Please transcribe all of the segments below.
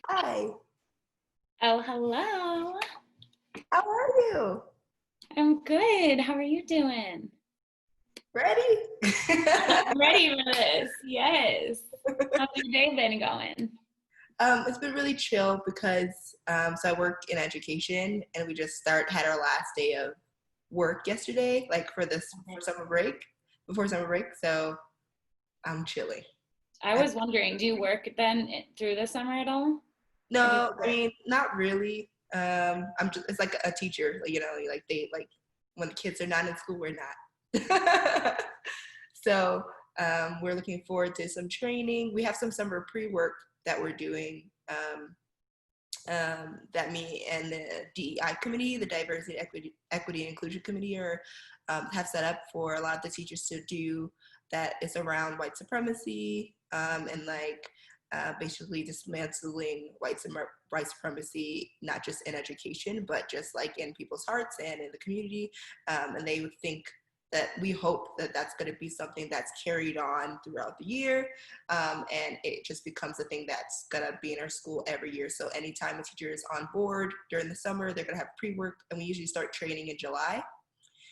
Hi, Oh, hello. how are you? I'm good. How are you doing? Ready? I'm ready for this. Yes. How's your day been going? It's been really chill because so I work in education and we just had our last day of work yesterday, like for Okay. summer break, before summer break. So I'm chilling. I I, was wondering, do you work then through the summer at all? Or do you no, have I work? mean not really. I'm just it's like a teacher, like they like when the kids are not in school, we're not. So we're looking forward to some training. We have some summer pre-work that we're doing that me and the DEI committee, the Diversity, Equity and Inclusion Committee, have set up for a lot of the teachers to do. That is around white supremacy and basically dismantling white supremacy, not just in education, but just like in people's hearts and in the community. And they would think that we hope that that's going to be something that's carried on throughout the year, and it just becomes a thing that's going to be in our school every year. So anytime a teacher is on board during the summer, they're going to have pre-work, and we usually start training in July.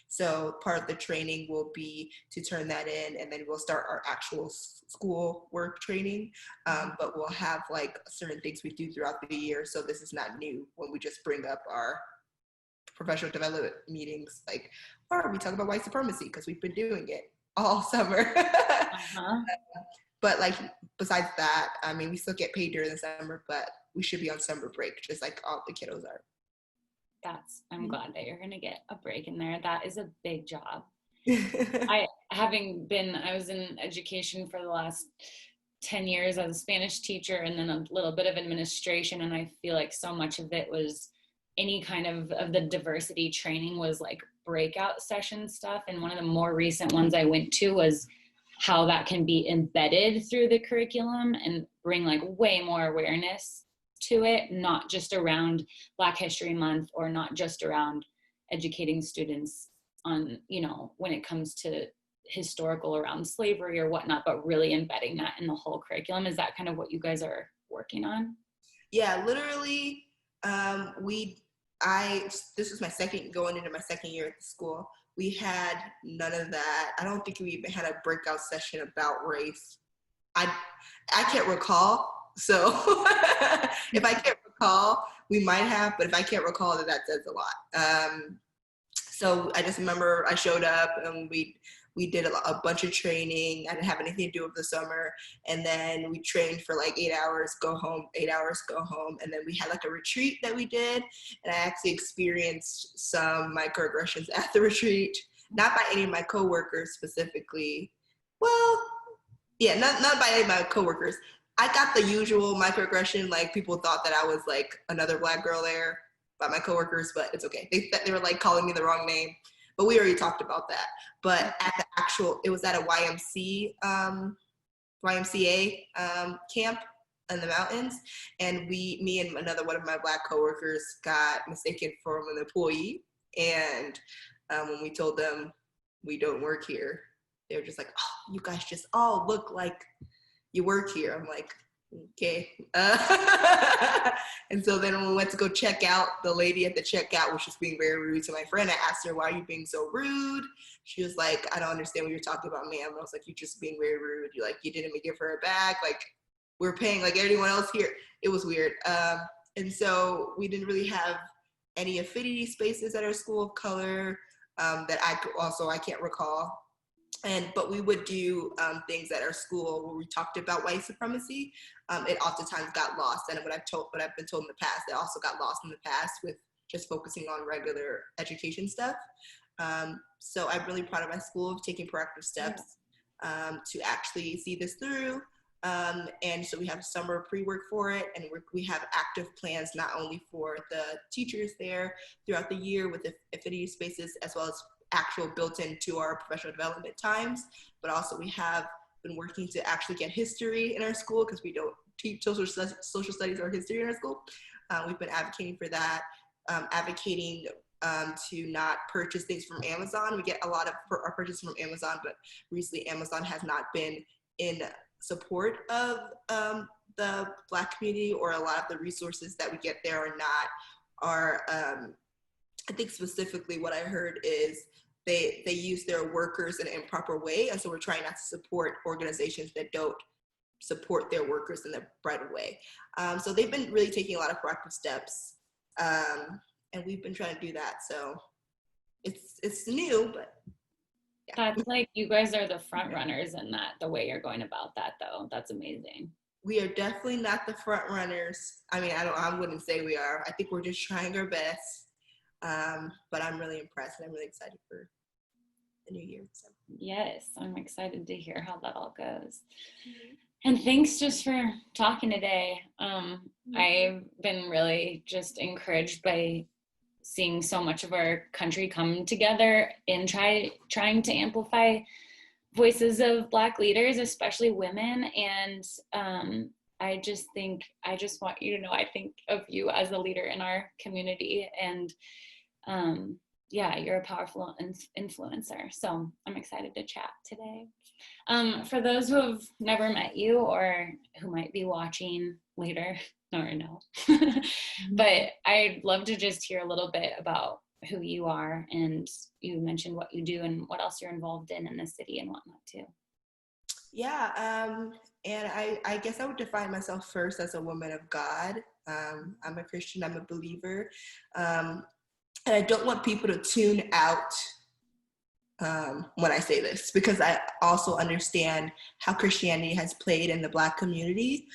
So part of the training will be to turn that in, and then we'll start our actual school work training. But we'll have like certain things we do throughout the year. So this is not new when we just bring up our professional development meetings, like, or we talk about white supremacy because we've been doing it all summer. Uh-huh. But like besides that, I mean, we still get paid during the summer, but we should be on summer break just like all the kiddos are. I'm glad that you're gonna get a break in there. That is a big job. I was in education for the last 10 years as a Spanish teacher and then a little bit of administration. And I feel like so much of it was any kind of the diversity training was like breakout session stuff. And one of the more recent ones I went to was how that can be embedded through the curriculum and bring like way more awareness to it, not just around Black History Month or not just around educating students on, when it comes to historical around slavery or whatnot, but really embedding that in the whole curriculum. Is that kind of what you guys are working on? Yeah, literally, we I this was my second going into my second year at the school. We had none of that. I don't think we even had a breakout session about race. I I can't recall. So if I can't recall, we might have, but if I can't recall, then that says a lot. So I just remember I showed up and we did a bunch of training. I didn't have anything to do with the summer, and then we trained for like 8 hours, go home, 8 hours, go home, and then we had like a retreat that we did, and I actually experienced some microaggressions at the retreat, not by any of my coworkers specifically. Well, yeah, not by any of my coworkers. I got the usual microaggression, like people thought that I was like another Black girl there by my coworkers, but it's okay. They were like calling me the wrong name, but we already talked about that. But at the actual, it was at a YMCA camp in the mountains, and me and another one of my Black coworkers got mistaken for an employee, and when we told them we don't work here, they were just like, "Oh, you guys just all look like you work here." I'm like, okay. And so then when we went to go check out, the lady at the checkout was just being very rude to my friend. I asked her, "Why are you being so rude?" She was like, "I don't understand what you're talking about, ma'am." I was like, "You're just being very rude. You didn't even give her a bag. Like, we're paying like everyone else here." It was weird. And so we didn't really have any affinity spaces at our school of color that I can't recall. But we would do things at our school where we talked about white supremacy. It oftentimes got lost, and what I've been told in the past, it also got lost in the past with just focusing on regular education stuff. So I'm really proud of my school of taking proactive steps to actually see this through. And so we have summer pre-work for it, and we have active plans not only for the teachers there throughout the year with the affinity spaces, as well as actual built into our professional development times, but also we have been working to actually get history in our school because we don't teach social studies or history in our school. We've been advocating for that, advocating to not purchase things from Amazon. We get a lot of our purchases from Amazon, but recently Amazon has not been in support of the Black community, or a lot of the resources that we get there are I think specifically what I heard is they use their workers in an improper way. And so we're trying not to support organizations that don't support their workers in the right way. So they've been really taking a lot of proactive steps. And we've been trying to do that. So it's new, but yeah. That's like, you guys are the front runners in that, the way you're going about that though. That's amazing. We are definitely not the front runners. I mean, I wouldn't say we are. I think we're just trying our best. But I'm really impressed, and I'm really excited for the new year. So. Yes, I'm excited to hear how that all goes. Mm-hmm. And thanks just for talking today. I've been really just encouraged by seeing so much of our country come together and trying to amplify voices of Black leaders, especially women. And I just want you to know, I think of you as a leader in our community, and yeah, you're a powerful influencer. So I'm excited to chat today. For those who have never met you or who might be watching later, or no, but I'd love to just hear a little bit about who you are, and you mentioned what you do and what else you're involved in the city and whatnot too. Yeah, and I guess I would define myself first as a woman of God. I'm a Christian, I'm a believer. And I don't want people to tune out when I say this, because I also understand how Christianity has played in the Black community,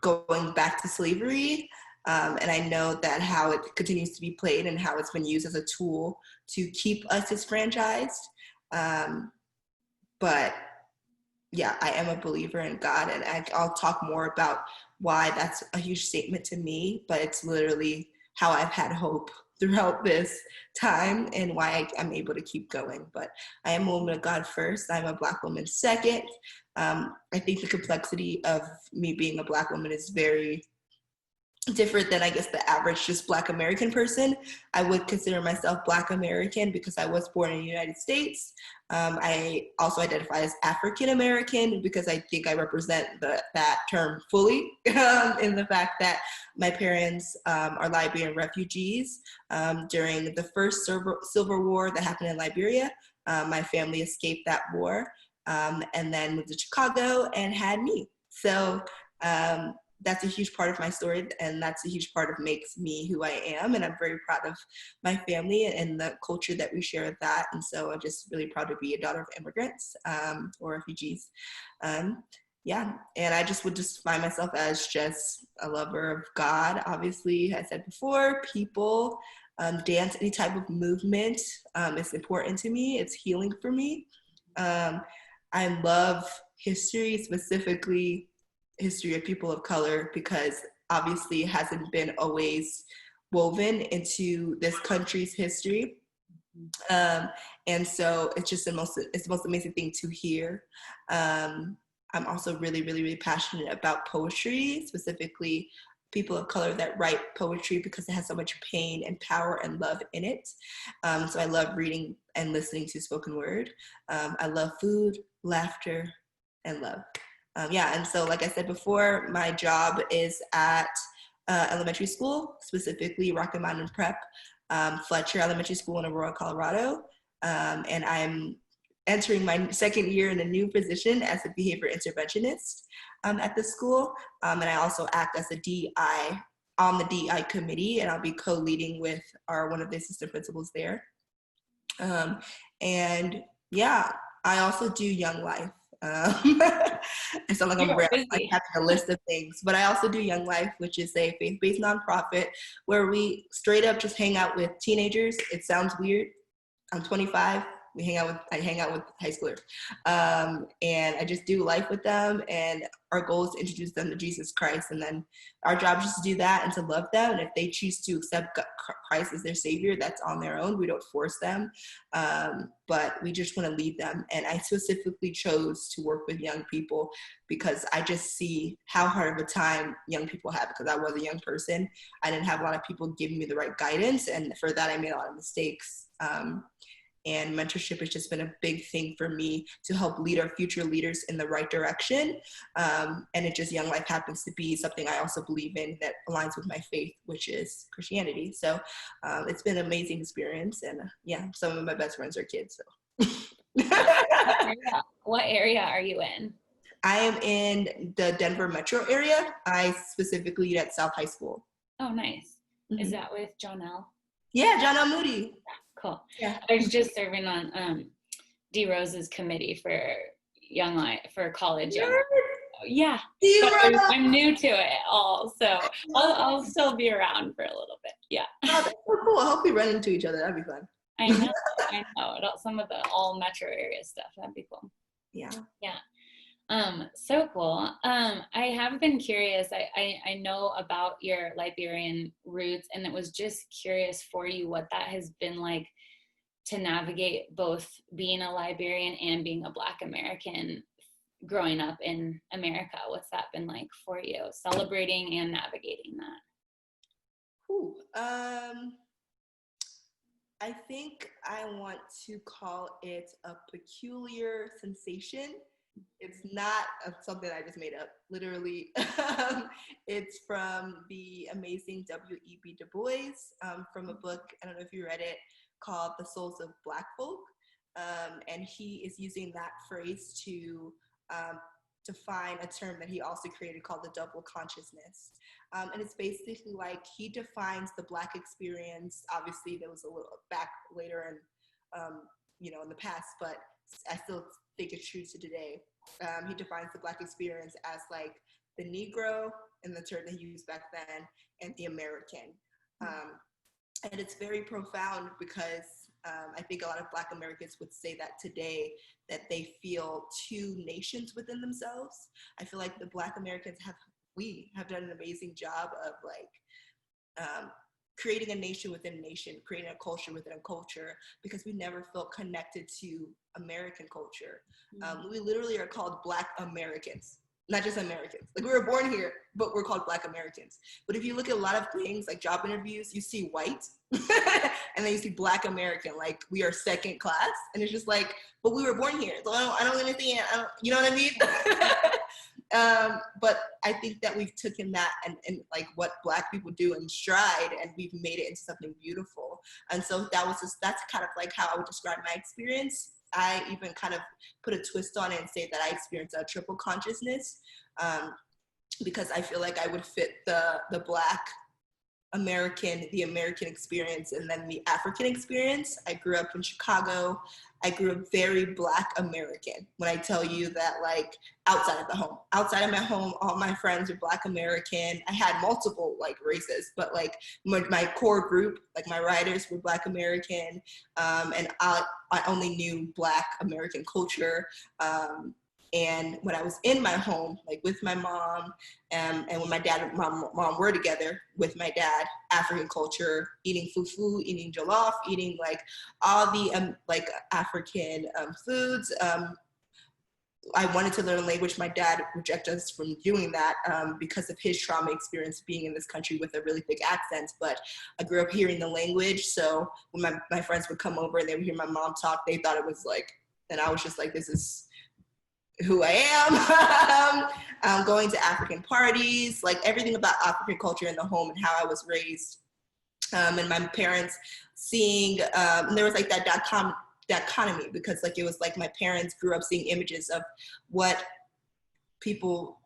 going back to slavery. And I know that how it continues to be played and how it's been used as a tool to keep us disfranchised. But yeah, I am a believer in God, and I'll talk more about why that's a huge statement to me, but it's literally how I've had hope throughout this time and why I'm able to keep going. But I am a woman of God first. I'm a Black woman second. I think the complexity of me being a Black woman is very different than, I guess, the average just Black American person. I would consider myself Black American because I was born in the United States. I also identify as African American because I think I represent that term fully in the fact that my parents are Liberian refugees during the first Civil War that happened in Liberia. My family escaped that war and then moved to Chicago and had me. So that's a huge part of my story, and that's a huge part of makes me who I am. And I'm very proud of my family and the culture that we share with that. And so I'm just really proud to be a daughter of immigrants or refugees. Yeah, and I just would just find myself as just a lover of God. Obviously, I said before, people, dance, any type of movement is important to me. It's healing for me. I love history, specifically history of people of color, because obviously it hasn't been always woven into this country's history. And so it's just the most amazing thing to hear. I'm also really, really, really passionate about poetry, specifically people of color that write poetry, because it has so much pain and power and love in it. So I love reading and listening to spoken word. I love food, laughter, and love. And so like I said before, my job is at elementary school, specifically Rocky Mountain Prep, Fletcher Elementary School in Aurora, Colorado. And I'm entering my second year in a new position as a behavior interventionist at the school. And I also act as a DI on the DI committee, and I'll be co-leading with one of the assistant principals there. And yeah, I also do Young Life. I sound like I'm like having a list of things, but I also do Young Life, which is a faith-based nonprofit where we straight up just hang out with teenagers. It sounds weird. I'm 25. I hang out with high schoolers, and I just do life with them. And our goal is to introduce them to Jesus Christ, and then our job is just to do that and to love them. And if they choose to accept Christ as their savior, that's on their own. We don't force them, but we just want to lead them. And I specifically chose to work with young people because I just see how hard of a time young people have, because I was a young person. I didn't have a lot of people giving me the right guidance, and for that I made a lot of mistakes. And mentorship has just been a big thing for me to help lead our future leaders in the right direction. And it just, Young Life happens to be something I also believe in that aligns with my faith, which is Christianity. So it's been an amazing experience. And yeah, some of my best friends are kids. So. What area are you in? I am in the Denver metro area. I specifically eat at South High School. Oh, nice. Is that with Jonelle? Yeah, John L. Moody. Cool. Yeah. I was just serving on D Rose's committee for Young Life, for college. Yeah. I'm new to it all, so I'll still be around for a little bit. Yeah. Oh, that's so cool. I hope we run into each other. That'd be fun. I know. Some of the all metro area stuff. That'd be cool. Yeah. Yeah. So cool. I have been curious. I know about your Liberian roots, and it was just curious for you what that has been like to navigate both being a Liberian and being a Black American growing up in America. What's that been like for you, celebrating and navigating that? Ooh, I think I want to call it a peculiar sensation. It's not something I just made up, literally. It's from the amazing W.E.B. Du Bois, from a book, I don't know if you read it, called The Souls of Black Folk. And he is using that phrase to define a term that he also created called the double consciousness. And it's basically like he defines the Black experience. Obviously, there was a little back later and, in the past, but I still think it's true to today. He defines the Black experience as like the Negro, in the term that he used back then, and the American. And it's very profound because I think a lot of Black Americans would say that today, that they feel two nations within themselves. I feel like the Black Americans we have done an amazing job of creating a nation within a nation, creating a culture within a culture, because we never felt connected to American culture. We literally are called Black Americans, not just Americans. Like, we were born here, but we're called Black Americans. But if you look at a lot of things, like job interviews, you see white, and then you see Black American, like we are second class. And it's just like, but we were born here. So I don't understand. You know what I mean? But I think that we've taken that and like what Black people do in stride, and we've made it into something beautiful. And so that's kind of like how I would describe my experience. I even kind of put a twist on it and say that I experienced a triple consciousness, because I feel like I would fit the Black American, the American experience, and then the African experience. I grew up in Chicago. I grew up very Black American. When I tell you that, like, outside of my home, all my friends are Black American. I had multiple like races, but like my core group, like my writers, were Black American, and I only knew Black American culture. And when I was in my home, like with my mom, and when my dad and mom were together with my dad, African culture, eating fufu, eating jollof, eating like all the like African foods. I wanted to learn a language. My dad rejected us from doing that because of his trauma experience being in this country with a really thick accent. But I grew up hearing the language. So when my friends would come over and they would hear my mom talk, they thought it was like, and I was just like, this is who I am. Going to African parties, like everything about African culture in the home and how I was raised. And my parents seeing, and there was like that dichotomy, because like it was like my parents grew up seeing images of what people,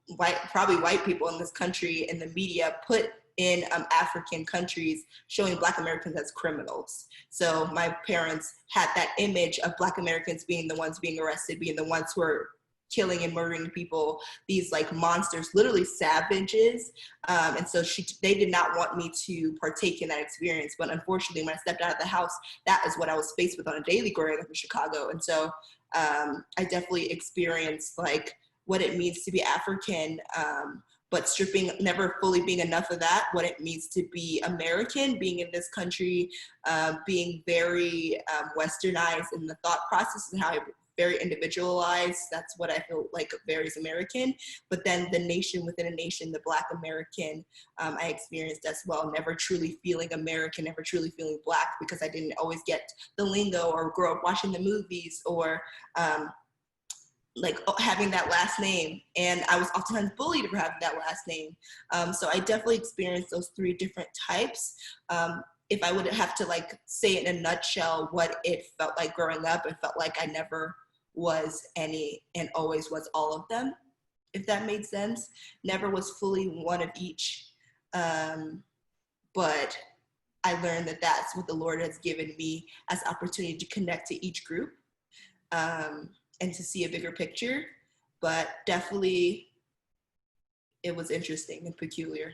probably white people in this country in the media put in African countries, showing Black Americans as criminals. So my parents had that image of Black Americans being the ones being arrested, being the ones who are killing and murdering people, these like monsters, literally savages. And so they did not want me to partake in that experience. But unfortunately, when I stepped out of the house, that is what I was faced with on a daily growing up in Chicago. And so I definitely experienced like what it means to be African, but stripping, never fully being enough of that, what it means to be American, being in this country, being very westernized in the thought process and how I very individualized. That's what I feel like varies American. But then the nation within a nation, the Black American, I experienced as well, never truly feeling American, never truly feeling Black, because I didn't always get the lingo or grow up watching the movies or like having that last name. And I was oftentimes bullied for having that last name. So I definitely experienced those three different types. If I would have to like say in a nutshell what it felt like growing up, it felt like I never was any and always was all of them, if that made sense. Never was fully one of each. But I learned that that's what the Lord has given me as opportunity to connect to each group. And to see a bigger picture, but definitely it was interesting and peculiar.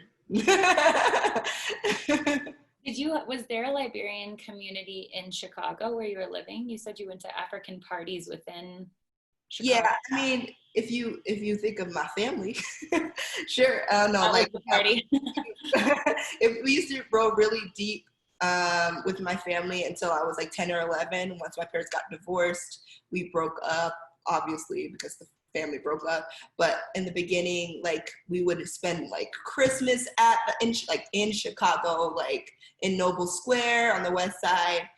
Was there a Liberian community in Chicago where you were living? You said you went to African parties within Chicago. Yeah, I mean, if you think of my family, sure. No, That like was the party. if we used to grow really deep with my family until I was like 10 or 11. Once my parents got divorced, we broke up, obviously, because the family broke up. But in the beginning, like we would spend like Christmas in Chicago, like in Noble Square on the west side.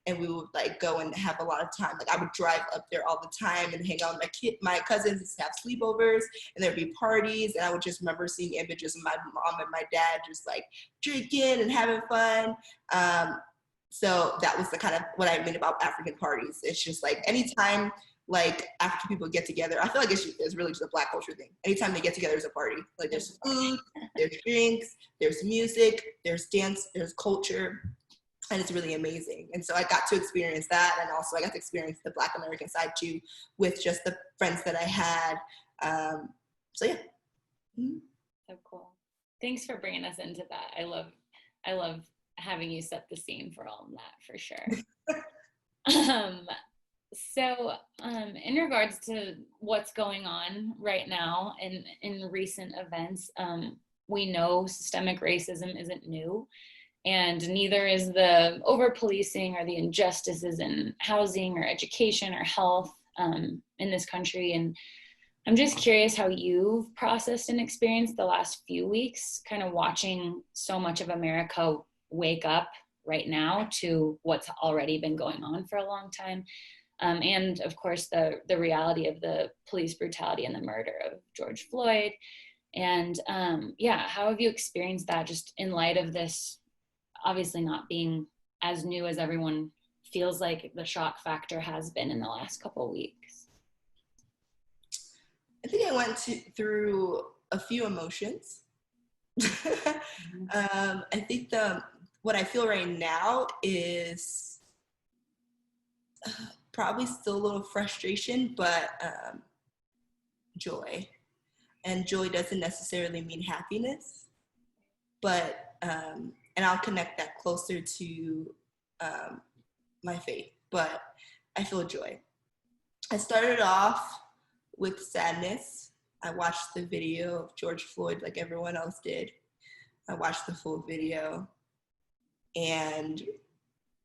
And we would like go and have a lot of time. Like I would drive up there all the time and hang out with my cousins and have sleepovers, and there'd be parties. And I would just remember seeing images of my mom and my dad just like drinking and having fun. So that was the kind of what I mean about African parties. It's just like anytime like African people get together, I feel like it's really just a Black culture thing. Anytime they get together, there's a party. Like there's food, there's drinks, there's music, there's dance, there's culture. And it's really amazing. And so I got to experience that. And also I got to experience the Black American side too, with just the friends that I had. So yeah. Mm-hmm. So cool. Thanks for bringing us into that. I love having you set the scene for all of that, for sure. So in regards to what's going on right now in recent events, we know systemic racism isn't new. And neither is the over-policing or the injustices in housing or education or health in this country. And I'm just curious how you've processed and experienced the last few weeks, kind of watching so much of America wake up right now to what's already been going on for a long time. And of course, the reality of the police brutality and the murder of George Floyd. And how have you experienced that just in light of this obviously not being as new as everyone feels like the shock factor has been in the last couple of weeks? I think I went through a few emotions. I think what I feel right now is probably still a little frustration, but joy. And joy doesn't necessarily mean happiness, but and I'll connect that closer to my faith, but I feel joy. I started off with sadness. I watched the video of George Floyd like everyone else did. I watched the full video, and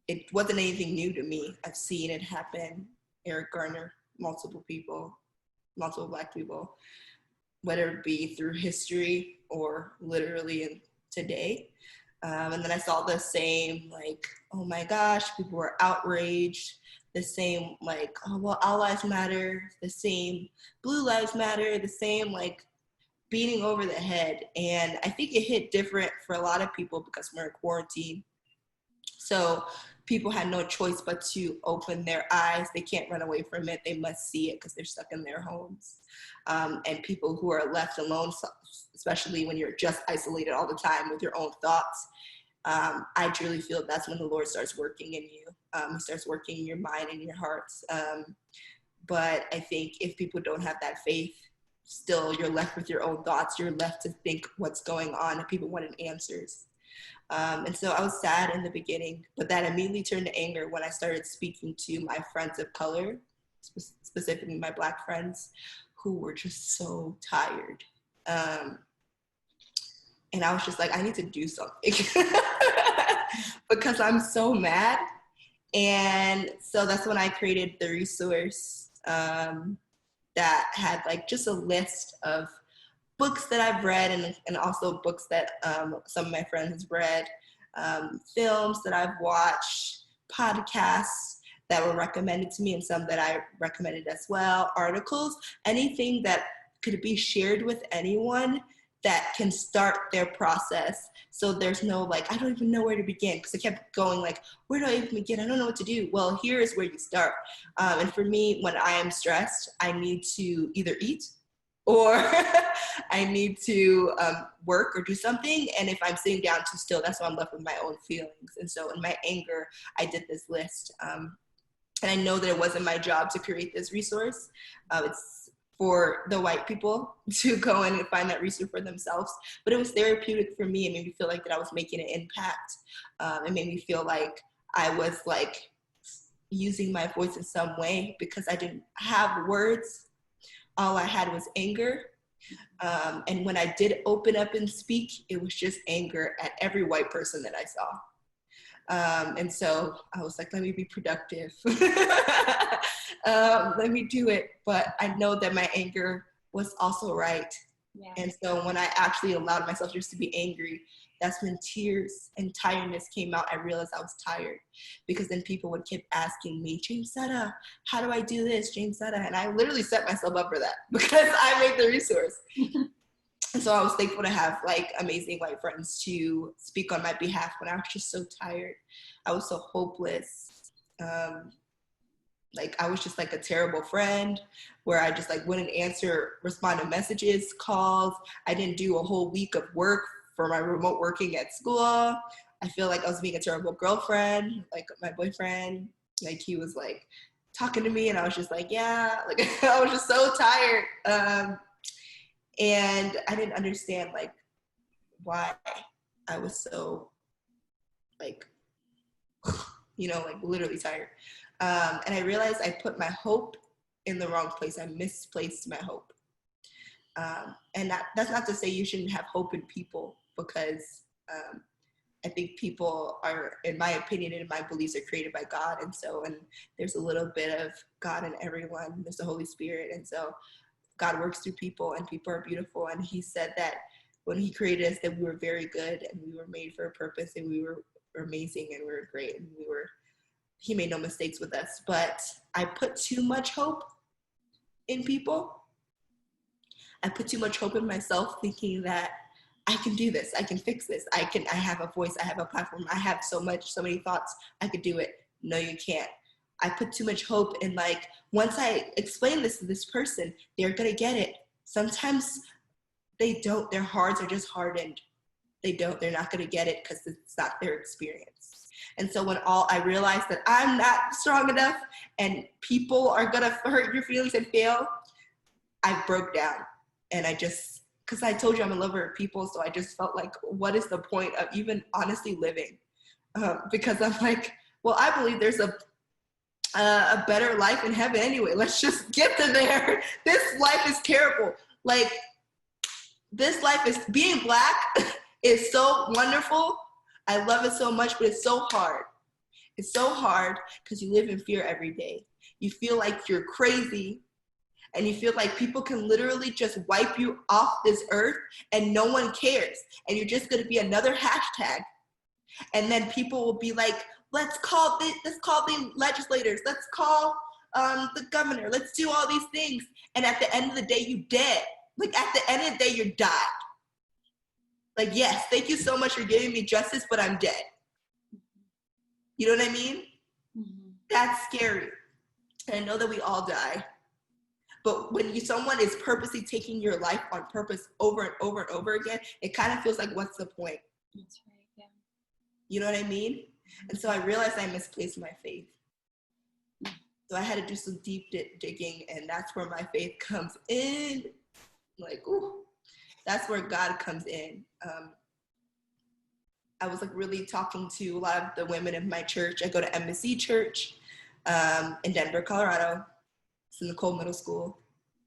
it wasn't anything new to me. I've seen it happen. Eric Garner, multiple Black people, whether it be through history or literally in today. And then I saw the same, like, oh my gosh, people were outraged. The same, like, oh, well, all lives matter. The same, blue lives matter. The same, like, beating over the head. And I think it hit different for a lot of people because we're in quarantine. So people had no choice but to open their eyes. They can't run away from it. They must see it because they're stuck in their homes. And people who are left alone, especially when you're just isolated all the time with your own thoughts, I truly feel that's when the Lord starts working in you. He starts working in your mind and your hearts. But I think if people don't have that faith, still you're left with your own thoughts. You're left to think what's going on, and people wanted answers. And so I was sad in the beginning, but that immediately turned to anger when I started speaking to my friends of color, specifically my Black friends, who were just so tired. And I was just like, I need to do something because I'm so mad. And so that's when I created the resource that had like just a list of books that I've read and also books that some of my friends have read, films that I've watched, podcasts that were recommended to me and some that I recommended as well, articles, anything that could be shared with anyone that can start their process. So there's no like, I don't even know where to begin, because I kept going like, where do I even begin? I don't know what to do. Well, here is where you start. And for me, when I am stressed, I need to either eat or I need to work or do something. And if I'm sitting down too still, that's when I'm left with my own feelings. And so in my anger, I did this list. And I know that it wasn't my job to create this resource. It's for the white people to go in and find that resource for themselves. But it was therapeutic for me. It made me feel like that I was making an impact. It made me feel like I was like using my voice in some way because I didn't have words. All I had was anger. And when I did open up and speak, it was just anger at every white person that I saw. And so I was like, let me be productive. Let me do it. But I know that my anger was also right. Yeah. And so when I actually allowed myself just to be angry, that's when tears and tiredness came out. I realized I was tired because then people would keep asking me, Jamesetta, how do I do this, Jamesetta? And I literally set myself up for that because I made the resource. And so I was thankful to have like amazing white friends to speak on my behalf when I was just so tired. I was so hopeless. Like I was just like a terrible friend where I just like wouldn't respond to messages, calls. I didn't do a whole week of work for my remote working at school. I feel like I was being a terrible girlfriend. Like my boyfriend, like he was like talking to me and I was just like, yeah, like I was just so tired. And I didn't understand like why I was so like, like literally tired. And I realized I put my hope in the wrong place. I misplaced my hope. And that's not to say you shouldn't have hope in people, because I think people are, in my opinion and in my beliefs, are created by God. And there's a little bit of God in everyone. There's the Holy Spirit. And so God works through people and people are beautiful. And he said that when he created us, that we were very good and we were made for a purpose and we were amazing and we were great and he made no mistakes with us. But I put too much hope in people. I put too much hope in myself, thinking that I can do this. I can fix this. I have a voice. I have a platform. I have so many thoughts. I could do it. No, you can't. I put too much hope in like, once I explain this to this person, they're going to get it. Sometimes they don't. Their hearts are just hardened. They're not going to get it because it's not their experience. And so when I realized that I'm not strong enough and people are going to hurt your feelings and fail, I broke down. And because I told you I'm a lover of people, so I just felt like, what is the point of even honestly living? Because I'm like, well, I believe there's a better life in heaven anyway. Let's just get to there. This life is terrible. Like, this life is, being Black is so wonderful. I love it so much, but it's so hard. It's so hard because you live in fear every day. You feel like you're crazy and you feel like people can literally just wipe you off this earth and no one cares. And you're just going to be another hashtag. And then people will be like, let's call the legislators. Let's call the governor. Let's do all these things. And at the end of the day, you dead. Like at the end of the day, you died. Like, yes, thank you so much for giving me justice, but I'm dead. You know what I mean? Mm-hmm. That's scary. And I know that we all die. But when someone is purposely taking your life on purpose over and over and over again, it kind of feels like, what's the point? That's right, yeah. You know what I mean? And so I realized I misplaced my faith. So I had to do some deep digging, and that's where my faith comes in. Like, ooh, that's where God comes in. I was like really talking to a lot of the women in my church. I go to Embassy Church in Denver, Colorado. It's in Nicole Middle School.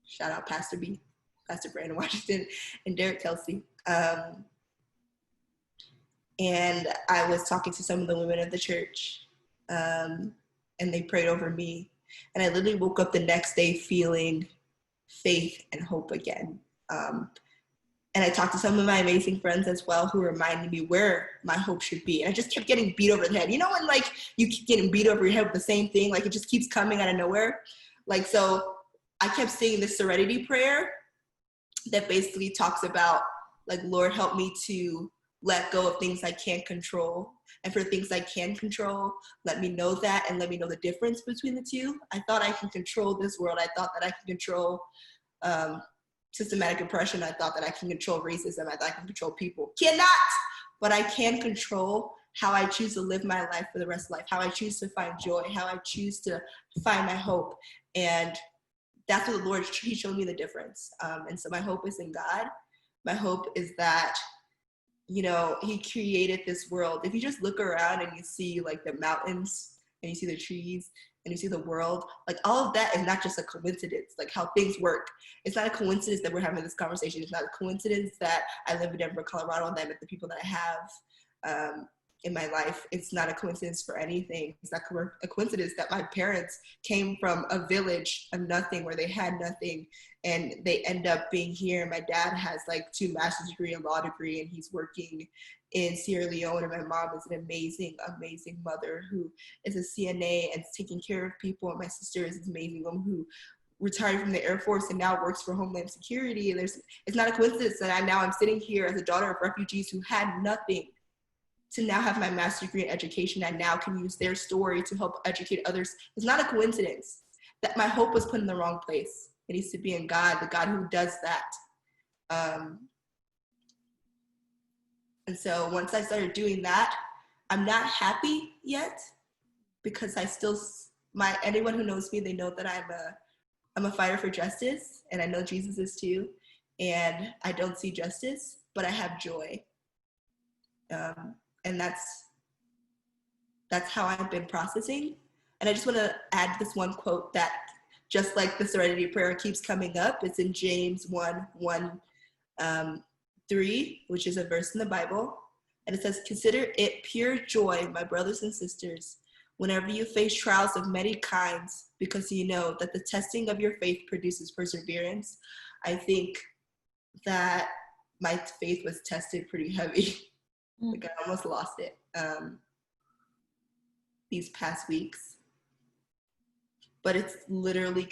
Shout out Pastor B, Pastor Brandon Washington, and Derek Kelsey. And I was talking to some of the women of the church. And and they prayed over me. And I literally woke up the next day feeling faith and hope again. And I talked to some of my amazing friends as well who reminded me where my hope should be. And I just kept getting beat over the head. You know when like you keep getting beat over your head with the same thing, like it just keeps coming out of nowhere? Like, so I kept saying this serenity prayer that basically talks about like, Lord, help me to let go of things I can't control. And for things I can control, let me know that and let me know the difference between the two. I thought I can control this world. I thought that I can control systematic oppression. I thought that I can control racism. I thought I can control people. Cannot! But I can control how I choose to live my life for the rest of life, how I choose to find joy, how I choose to find my hope. And that's what the Lord, he showed me the difference. And so my hope is in God. My hope is that, you know, he created this world. If you just look around and you see like the mountains and you see the trees and you see the world, like all of that is not just a coincidence, like how things work. It's not a coincidence that we're having this conversation. It's not a coincidence that I live in Denver, Colorado, and that I met the people that I have in my life. It's not a coincidence for anything. It's not a coincidence that my parents came from a village of nothing where they had nothing and they end up being here. My dad has like 2 master's degree and law degree, and he's working in Sierra Leone. And my mom is an amazing, amazing mother who is a CNA and is taking care of people. And my sister is an amazing woman who retired from the Air Force and now works for Homeland Security. And it's not a coincidence that I'm sitting here as a daughter of refugees who had nothing, to now have my master's degree in education and now can use their story to help educate others. It's not a coincidence that my hope was put in the wrong place. It needs to be in God, the God who does that. And so once I started doing that, I'm not happy yet because I still, anyone who knows me, they know that I'm a fighter for justice, and I know Jesus is too. And I don't see justice, but I have joy. And that's how I've been processing. And I just want to add this one quote that, just like the serenity prayer, keeps coming up. It's in James 1:3, which is a verse in the Bible. And it says, "Consider it pure joy, my brothers and sisters, whenever you face trials of many kinds, because you know that the testing of your faith produces perseverance." I think that my faith was tested pretty heavy. Like I almost lost it these past weeks. But it's literally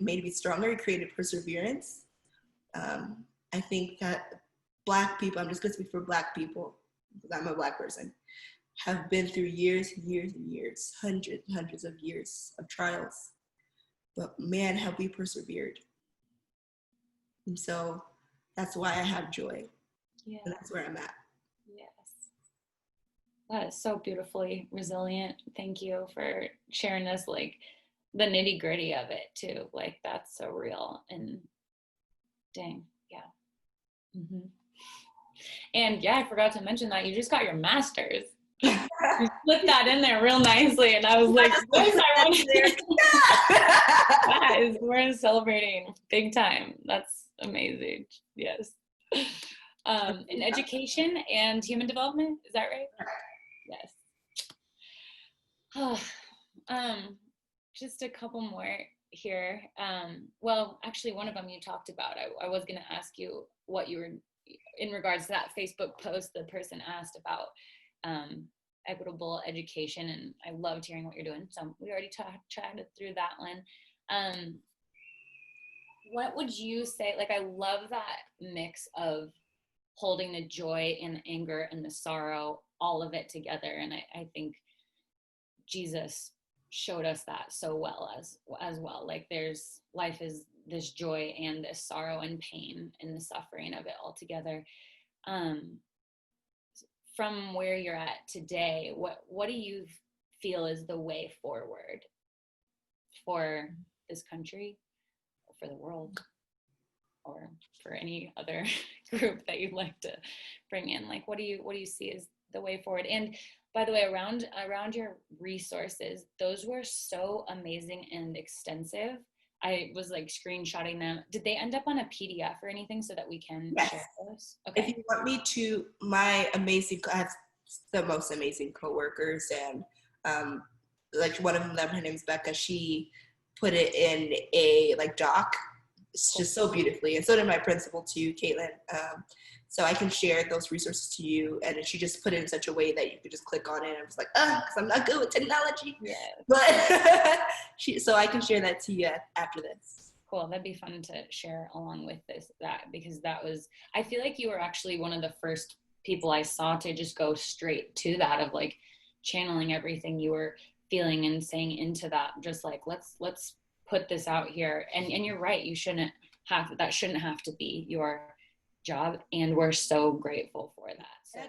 made me stronger. It created perseverance. I think that Black people, I'm just going to speak for Black people, because I'm a Black person, have been through years and years and years, hundreds of years of trials. But man, have we persevered. And so that's why I have joy. Yeah. And that's where I'm at. Yes. That is so beautifully resilient. Thank you for sharing this, like the nitty gritty of it too. Like that's so real, and dang, yeah. Mm-hmm. And yeah, I forgot to mention that you just got your master's. You slipped that in there real nicely, and I was like, guys, we're celebrating big time. That's amazing. Yes. In education and human development, is that right? Yes. Just a couple more here. Well, actually, one of them you talked about. I was going to ask you what you were, in regards to that Facebook post, the person asked about equitable education, and I loved hearing what you're doing. So we already chatted through that one. What would you say, like, I love that mix of holding the joy and the anger and the sorrow, all of it together. And I think Jesus showed us that so well as well. Like life is this joy and this sorrow and pain and the suffering of it all together. From where you're at today, what do you feel is the way forward for this country, or for the world, or for any other group that you'd like to bring in? Like, what do you see as the way forward? And by the way, around your resources, those were so amazing and extensive. I was like screenshotting them. Did they end up on a PDF or anything so that we can share those? Okay. If you want me to, I have the most amazing coworkers, and like one of them, her name's Becca, she put it in a like doc. It's just so beautifully. And so did my principal too, Caitlin. So I can share those resources to you. And she just put it in such a way that you could just click on it. And I was like, because I'm not good with technology. Yeah. But so I can share that to you after this. Cool. That'd be fun to share along with because that was, I feel like you were actually one of the first people I saw to just go straight to that, of like channeling everything you were feeling and saying into that, just like, let's put this out here. And you're right. That shouldn't have to be your job. And we're so grateful for that. So.